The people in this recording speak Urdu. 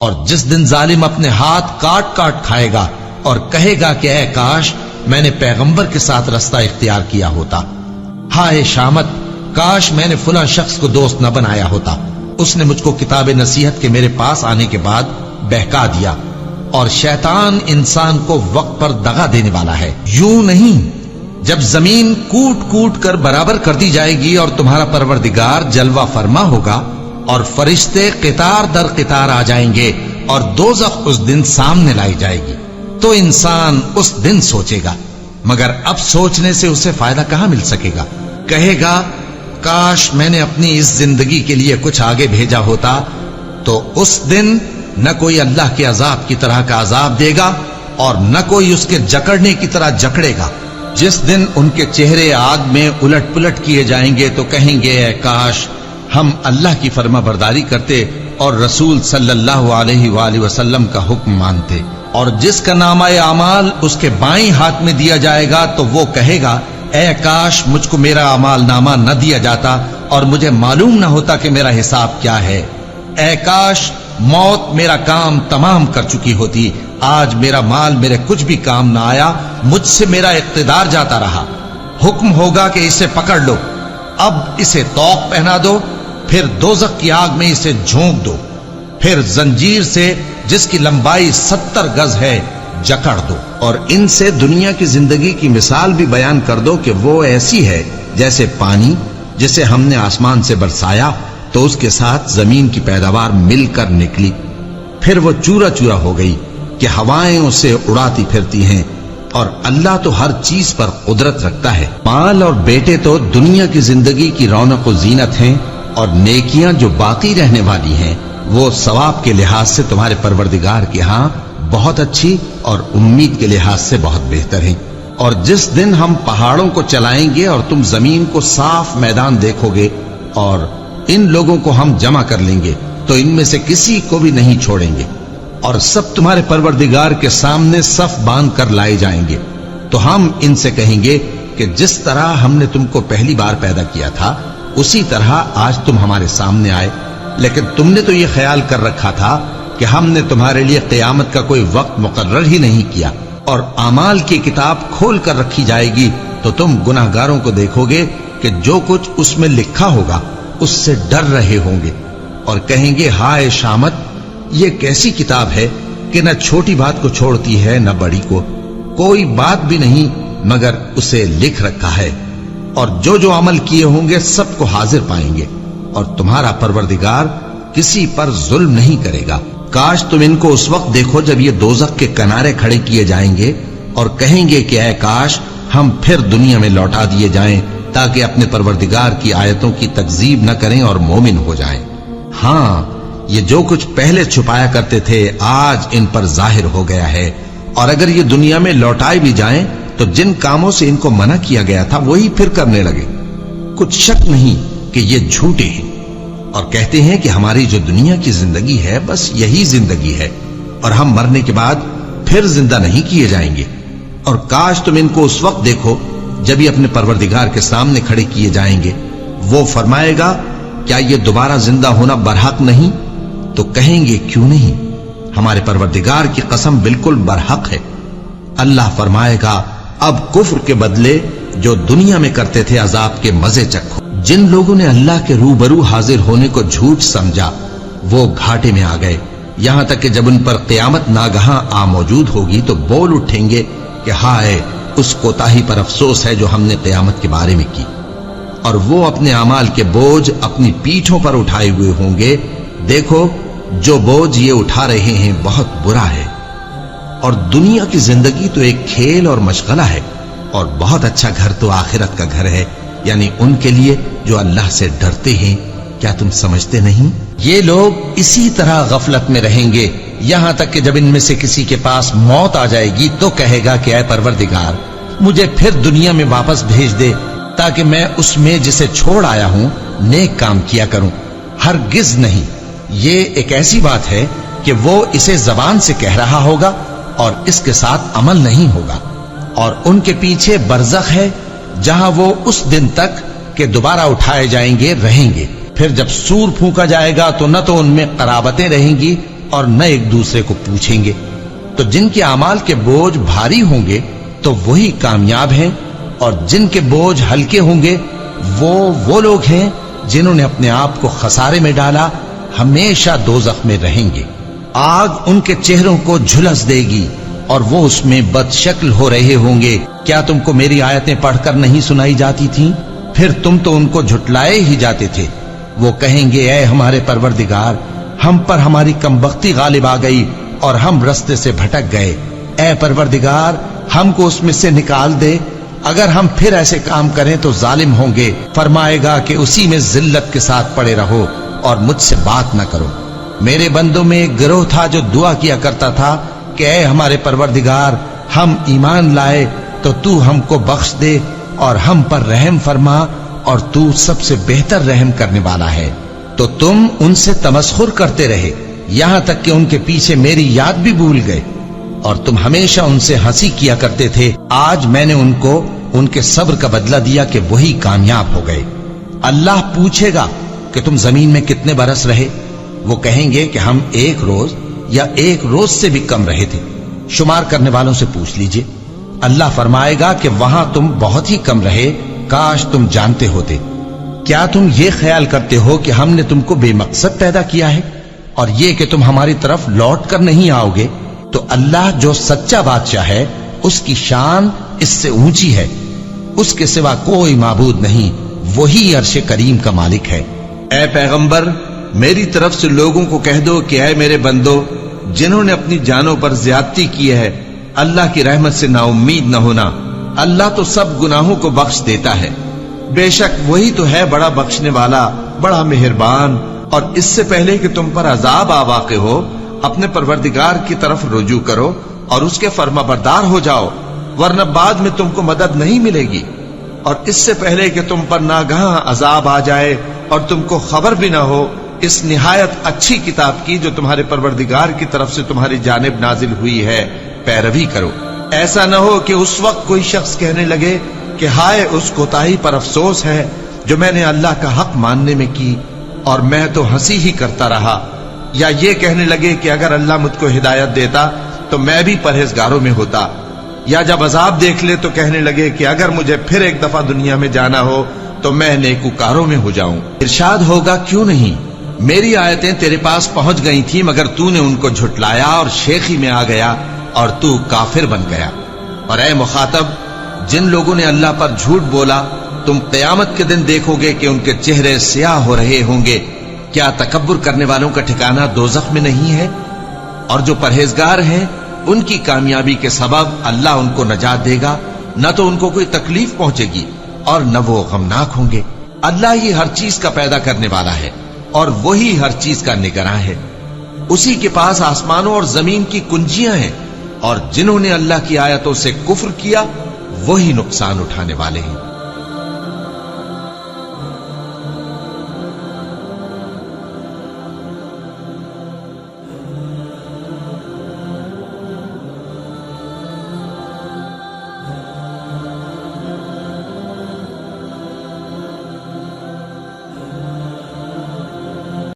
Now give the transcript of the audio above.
اور جس دن ظالم اپنے ہاتھ کاٹ کاٹ کھائے گا اور کہے گا کہ اے کاش میں نے پیغمبر کے ساتھ رستہ اختیار کیا ہوتا، ہائے شامت کاش میں نے فلاں شخص کو دوست نہ بنایا ہوتا، اس نے مجھ کو کتاب نصیحت کے میرے پاس آنے کے بعد بہکا دیا۔ اور شیطان انسان کو وقت پر دغا دینے والا ہے۔ یوں نہیں، جب زمین کوٹ کوٹ کر برابر کر دی جائے گی اور تمہارا پروردگار جلوہ فرما ہوگا اور فرشتے قطار در قطار آ جائیں گے اور دوزخ اس دن سامنے لائی جائے گی، تو انسان اس دن سوچے گا، مگر اب سوچنے سے اسے فائدہ کہاں مل سکے گا؟ کہے گا کاش میں نے اپنی اس زندگی کے لیے کچھ آگے بھیجا ہوتا، تو اس دن نہ کوئی اللہ کے عذاب کی طرح کا عذاب دے گا اور نہ کوئی اس کے جکڑنے کی طرح جکڑے گا۔ جس دن ان کے چہرے آگ میں الٹ پلٹ کیے جائیں گے تو کہیں گے اے کاش ہم اللہ کی فرما برداری کرتے اور رسول صلی اللہ علیہ وآلہ وسلم کا حکم مانتے۔ اور جس کا نامہ اعمال اس کے بائیں ہاتھ میں دیا جائے گا تو وہ کہے گا اے کاش مجھ کو میرا اعمال نامہ نہ دیا جاتا اور مجھے معلوم نہ ہوتا کہ میرا حساب کیا ہے۔ اے کاش موت میرا کام تمام کر چکی ہوتی، آج میرا مال میرے کچھ بھی کام نہ آیا، مجھ سے میرا اقتدار جاتا رہا۔ حکم ہوگا کہ اسے پکڑ لو، اب اسے طوق پہنا دو، پھر دوزخ کی آگ میں اسے جھونک دو، پھر زنجیر سے جس کی لمبائی 70 گز ہے جکڑ دو، اور ان سے دنیا کی زندگی کی مثال بھی بیان کر دو کہ وہ ایسی ہے جیسے پانی جسے ہم نے آسمان سے برسایا تو اس کے ساتھ زمین کی پیداوار مل کر نکلی، پھر وہ چورا چورا ہو گئی کہ ہوائیں اسے اڑاتی پھرتی ہیں، اور اللہ تو ہر چیز پر قدرت رکھتا ہے۔ مال اور بیٹے تو دنیا کی زندگی کی رونق و زینت ہیں، اور نیکیاں جو باقی رہنے والی ہیں وہ ثواب کے لحاظ سے تمہارے پروردگار کے ہاں بہت اچھی اور امید کے لحاظ سے بہت بہتر ہیں۔ اور جس دن ہم پہاڑوں کو چلائیں گے اور تم زمین کو صاف میدان دیکھو گے اور ان لوگوں کو ہم جمع کر لیں گے تو ان میں سے کسی کو بھی نہیں چھوڑیں گے، اور سب تمہارے پروردگار کے سامنے صف باندھ کر لائے جائیں گے، تو ہم ان سے کہیں گے کہ جس طرح ہم نے تم کو پہلی بار پیدا کیا تھا اسی طرح آج تم ہمارے سامنے آئے، لیکن تم نے تو یہ خیال کر رکھا تھا کہ ہم نے تمہارے لیے قیامت کا کوئی وقت مقرر ہی نہیں کیا، اور اعمال کی کتاب کھول کر رکھی جائے گی تو تم گناہگاروں کو دیکھو گے کہ جو کچھ اس میں لکھا ہوگا اس سے ڈر رہے ہوں گے، اور کہیں گے ہائے شامت یہ کیسی کتاب ہے کہ نہ چھوٹی بات کو چھوڑتی ہے نہ بڑی کو، کوئی بات بھی نہیں مگر اسے لکھ رکھا ہے، اور جو جو عمل کیے ہوں گے سب کو حاضر پائیں گے، اور تمہارا پروردگار کسی پر ظلم نہیں کرے گا۔ کاش تم ان کو اس وقت دیکھو جب یہ دوزخ کے کنارے کھڑے کیے جائیں گے اور کہیں گے کہ اے کاش ہم پھر دنیا میں لوٹا دیے جائیں تاکہ اپنے پروردگار کی آیتوں کی تکذیب نہ کریں اور مومن ہو جائیں۔ ہاں یہ جو کچھ پہلے چھپایا کرتے تھے آج ان پر ظاہر ہو گیا ہے، اور اگر یہ دنیا میں لوٹائے بھی جائیں تو جن کاموں سے ان کو منع کیا گیا تھا وہی پھر کرنے لگے۔ کچھ شک نہیں کہ یہ جھوٹے ہیں، اور کہتے ہیں کہ ہماری جو دنیا کی زندگی ہے بس یہی زندگی ہے، اور ہم مرنے کے بعد پھر زندہ نہیں کیے جائیں گے۔ اور کاش تم ان کو اس وقت دیکھو جب یہ اپنے پروردگار کے سامنے کھڑے کیے جائیں گے، وہ فرمائے گا کیا یہ دوبارہ زندہ ہونا برحق نہیں؟ تو کہیں گے کیوں نہیں، ہمارے پروردگار کی قسم بالکل برحق ہے۔ اللہ فرمائے گا اب کفر کے بدلے جو دنیا میں کرتے تھے عذاب کے مزے چکھو۔ جن لوگوں نے اللہ کے روبرو حاضر ہونے کو جھوٹ سمجھا وہ گھاٹے میں آ گئے، یہاں تک کہ جب ان پر قیامت ناگہاں آ موجود ہوگی تو بول اٹھیں گے کہ ہائے اس کوتاہی پر افسوس ہے جو ہم نے قیامت کے بارے میں کی، اور وہ اپنے اعمال کے بوجھ اپنی پیٹھوں پر اٹھائے ہوئے ہوں گے، دیکھو جو بوجھ یہ اٹھا رہے ہیں بہت برا ہے۔ اور دنیا کی زندگی تو ایک کھیل اور مشغلہ ہے، اور بہت اچھا گھر تو آخرت کا گھر ہے، یعنی ان کے لیے جو اللہ سے ڈرتے ہیں۔ کیا تم سمجھتے نہیں؟ یہ لوگ اسی طرح غفلت میں رہیں گے یہاں تک کہ جب ان میں سے کسی کے پاس موت آ جائے گی تو کہے گا کہ اے پروردگار مجھے پھر دنیا میں واپس بھیج دے تاکہ میں اس میں جسے چھوڑ آیا ہوں نیک کام کیا کروں۔ ہرگز نہیں، یہ ایک ایسی بات ہے کہ وہ اسے زبان سے کہہ رہا ہوگا اور اس کے ساتھ عمل نہیں ہوگا، اور ان کے پیچھے برزخ ہے جہاں وہ اس دن تک کہ دوبارہ اٹھائے جائیں گے رہیں گے۔ پھر جب سور پھونکا جائے گا تو نہ تو ان میں قرابتیں رہیں گی اور نہ ایک دوسرے کو پوچھیں گے۔ تو جن کے اعمال کے بوجھ بھاری ہوں گے تو وہی کامیاب ہیں، اور جن کے بوجھ ہلکے ہوں گے وہ لوگ ہیں جنہوں نے اپنے آپ کو خسارے میں ڈالا، ہمیشہ دوزخ میں رہیں گے۔ آگ ان کے چہروں کو جھلس دے گی اور وہ اس میں بد شکل ہو رہے ہوں گے۔ کیا تم کو میری آیتیں پڑھ کر نہیں سنائی جاتی تھیں؟ پھر تم تو ان کو جھٹلائے ہی جاتے تھے۔ وہ کہیں گے اے ہمارے پروردگار، ہم پر ہماری کمبختی غالب آ گئی اور ہم رستے سے بھٹک گئے۔ اے پروردگار، ہم کو اس میں سے نکال دے، اگر ہم پھر ایسے کام کریں تو ظالم ہوں گے۔ فرمائے گا کہ اسی میں ذلت کے ساتھ پڑے رہو اور مجھ سے بات نہ کرو۔ میرے بندوں میں ایک گروہ تھا جو دعا کیا کرتا تھا کہ اے ہمارے پروردگار، ہم ایمان لائے تو تو ہم کو بخش دے اور ہم پر رحم فرما، اور تو سب سے بہتر رحم کرنے والا ہے۔ تو تم ان سے تمسخر کرتے رہے یہاں تک کہ ان کے پیچھے میری یاد بھی بھول گئے، اور تم ہمیشہ ان سے ہنسی کیا کرتے تھے۔ آج میں نے ان کو ان کے صبر کا بدلہ دیا کہ وہی کامیاب ہو گئے۔ اللہ پوچھے گا کہ تم زمین میں کتنے برس رہے؟ وہ کہیں گے کہ ہم 1 روز یا 1 روز سے بھی کم رہے تھے۔ شمار کرنے والوں سے پوچھ لیجئے۔ اللہ فرمائے گا کہ وہاں تم بہت ہی کم رہے، کاش تم جانتے ہوتے۔ کیا تم یہ خیال کرتے ہو کہ ہم نے تم کو بے مقصد پیدا کیا ہے، اور یہ کہ تم ہماری طرف لوٹ کر نہیں آؤ گے؟ تو اللہ جو سچا بادشاہ ہے، اس کی شان اس سے اونچی ہے، اس کے سوا کوئی معبود نہیں، وہی عرش کریم کا مالک ہے۔ اے پیغمبر، میری طرف سے لوگوں کو کہہ دو کہ اے میرے بندو، جنہوں نے اپنی جانوں پر زیادتی کی ہے، اللہ کی رحمت سے نا امید نہ ہونا۔ اللہ تو سب گناہوں کو بخش دیتا ہے، بے شک وہی تو ہے بڑا بخشنے والا، بڑا مہربان۔ اور اس سے پہلے کہ تم پر عذاب آ واقع ہو، اپنے پروردگار کی طرف رجوع کرو اور اس کے فرما بردار ہو جاؤ، ورنہ بعد میں تم کو مدد نہیں ملے گی۔ اور اس سے پہلے کہ تم پر ناگہاں عذاب آ جائے اور تم کو خبر بھی نہ ہو، اس نہایت اچھی کتاب کی جو تمہارے پروردگار کی طرف سے تمہاری جانب نازل ہوئی ہے پیروی کرو۔ ایسا نہ ہو کہ اس وقت کوئی شخص کہنے لگے کہ ہائے اس کوتاہی پر افسوس ہے جو میں نے اللہ کا حق ماننے میں کی، اور میں تو ہنسی ہی کرتا رہا۔ یا یہ کہنے لگے کہ اگر اللہ مجھ کو ہدایت دیتا تو میں بھی پرہیزگاروں میں ہوتا۔ یا جب عذاب دیکھ لے تو کہنے لگے کہ اگر مجھے پھر ایک دفعہ دنیا میں جانا ہو تو میں نیکوکاروں میں ہو جاؤں۔ ارشاد ہوگا کیوں نہیں، میری آیتیں تیرے پاس پہنچ گئی تھی مگر تو نے ان کو جھٹلایا اور شیخی میں آ گیا اور تو کافر بن گیا۔ اور اے مخاطب، جن لوگوں نے اللہ پر جھوٹ بولا، تم قیامت کے دن دیکھو گے کہ ان کے چہرے سیاہ ہو رہے ہوں گے۔ کیا تکبر کرنے والوں کا ٹھکانہ دوزخ میں نہیں ہے؟ اور جو پرہیزگار ہیں ان کی کامیابی کے سبب اللہ ان کو نجات دے گا، نہ تو ان کو کوئی تکلیف پہنچے گی اور نہ وہ غمناک ہوں گے۔ اللہ ہی ہر چیز کا پیدا کرنے والا ہے اور وہی ہر چیز کا نگراں ہے۔ اسی کے پاس آسمانوں اور زمین کی کنجیاں ہیں، اور جنہوں نے اللہ کی آیتوں سے کفر کیا وہی نقصان اٹھانے والے ہیں۔